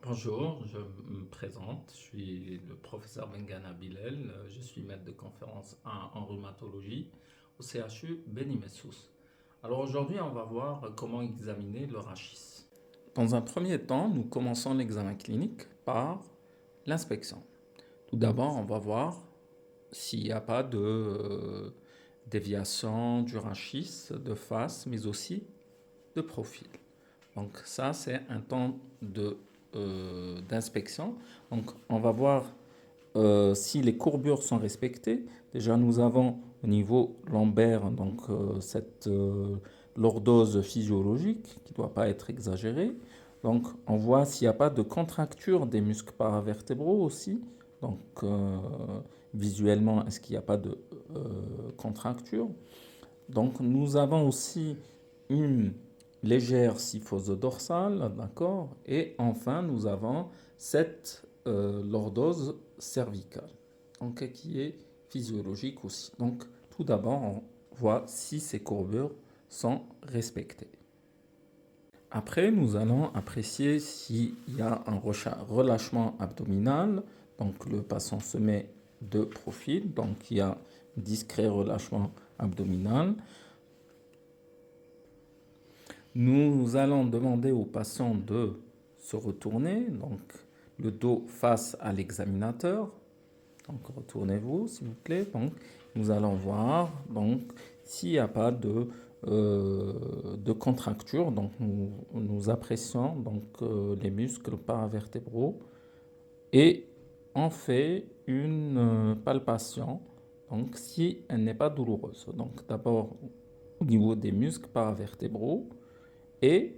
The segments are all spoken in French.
Bonjour, je me présente, je suis le professeur Bengana Bilel, je suis maître de conférence en rhumatologie au CHU Beni Messous. Alors aujourd'hui, on va voir comment examiner le rachis. Dans un premier temps, nous commençons l'examen clinique par l'inspection. Tout d'abord, on va voir s'il n'y a pas de déviation du rachis de face, mais aussi de profil. Donc ça, c'est un temps d'inspection. Donc on va voir si les courbures sont respectées. Déjà, nous avons au niveau lombaire donc, cette lordose physiologique qui ne doit pas être exagérée. Donc on voit s'il n'y a pas de contracture des muscles paravertébraux aussi. Donc visuellement, est-ce qu'il n'y a pas de contracture? Donc nous avons aussi une légère kyphose dorsale, d'accord? Et enfin, nous avons cette lordose cervicale, donc, qui est physiologique aussi. Donc tout d'abord, on voit si ces courbures sont respectées. Après, nous allons apprécier s'il y a un relâchement abdominal. Donc le patient se met de profil, donc il y a un discret relâchement abdominal. Nous allons demander au patient de se retourner, donc le dos face à l'examinateur. Donc retournez-vous s'il vous plaît. Donc nous allons voir donc s'il n'y a pas de contracture. Donc nous apprécions donc les muscles paravertébraux et on fait une palpation. Donc si elle n'est pas douloureuse. Donc d'abord au niveau des muscles paravertébraux et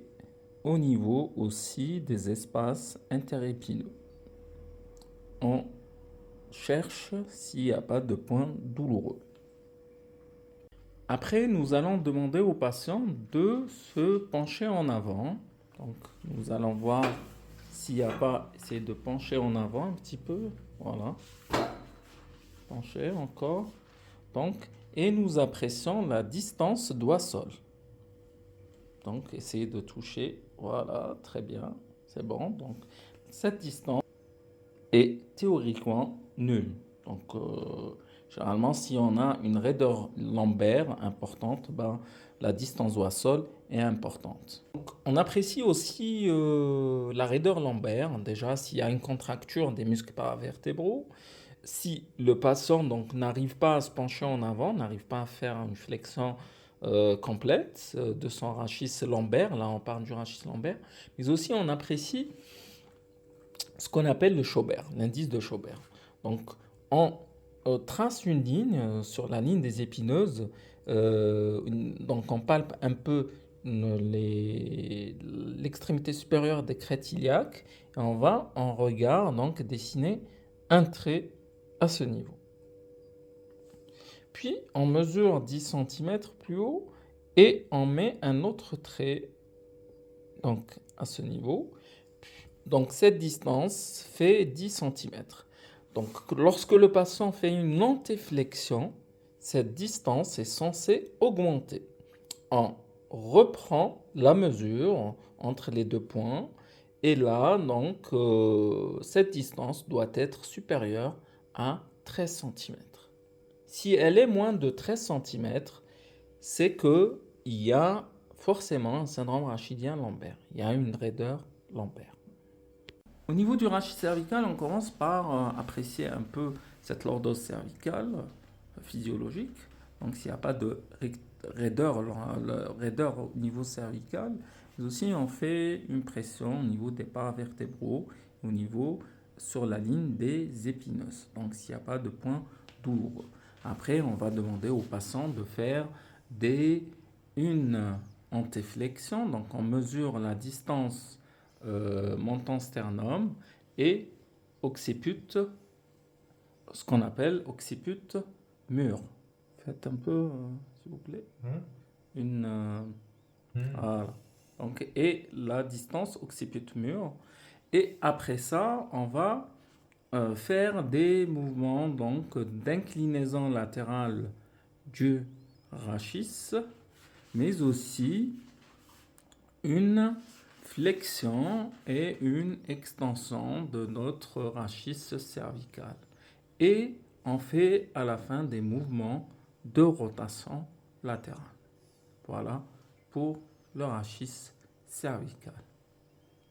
au niveau aussi des espaces interépineux. On cherche s'il n'y a pas de point douloureux. Après, nous allons demander au patient de se pencher en avant. Donc, nous allons voir s'il n'y a pas, essayer de pencher en avant un petit peu. Voilà. Pencher encore. Donc, et nous apprécions la distance doigt-sol. Donc, essayez de toucher. Voilà, très bien. C'est bon. Donc, cette distance est théoriquement nulle. Donc, généralement, si on a une raideur lombaire importante, ben, la distance doigt-sol est importante. Donc, on apprécie aussi la raideur lombaire. Déjà, s'il y a une contracture des muscles paravertébraux, si le patient donc n'arrive pas à se pencher en avant, n'arrive pas à faire une flexion complète de son rachis lombaire, là on parle du rachis lombaire, mais aussi on apprécie ce qu'on appelle le Schauber, l'indice de Schauber. Donc on trace une ligne sur la ligne des épineuses, donc on palpe un peu l'extrémité supérieure des crêtes iliaques et on va en regard donc dessiner un trait à ce niveau. Puis on mesure 10 cm plus haut et on met un autre trait donc à ce niveau. Donc cette distance fait 10 cm. Donc lorsque le patient fait une antéflexion, cette distance est censée augmenter. On reprend la mesure entre les deux points et là, donc, cette distance doit être supérieure à 13 cm. Si elle est moins de 13 cm, c'est qu'il y a forcément un syndrome rachidien lombaire. Il y a une raideur lombaire. Au niveau du rachis cervical, on commence par apprécier un peu cette lordose cervicale physiologique. Donc s'il n'y a pas de raideur au niveau cervical, mais aussi on fait une pression au niveau des paravertébraux, au niveau sur la ligne des épineuses. Donc s'il n'y a pas de point douloureux. Après, on va demander au patient de faire une antéflexion. Donc on mesure la distance montant sternum et occiput, ce qu'on appelle occiput mur. Faites un peu, s'il vous plaît, voilà. Donc, et la distance occiput mur. Et après ça, on va faire des mouvements donc d'inclinaison latérale du rachis, mais aussi une flexion et une extension de notre rachis cervical. Et on fait à la fin des mouvements de rotation latérale. Voilà pour le rachis cervical.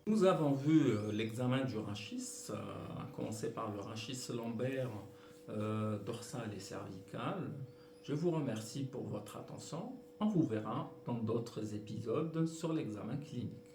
Nous avons vu l'examen du rachis, à commencer par le rachis lombaire, dorsal et cervical. Je vous remercie pour votre attention. On vous verra dans d'autres épisodes sur l'examen clinique.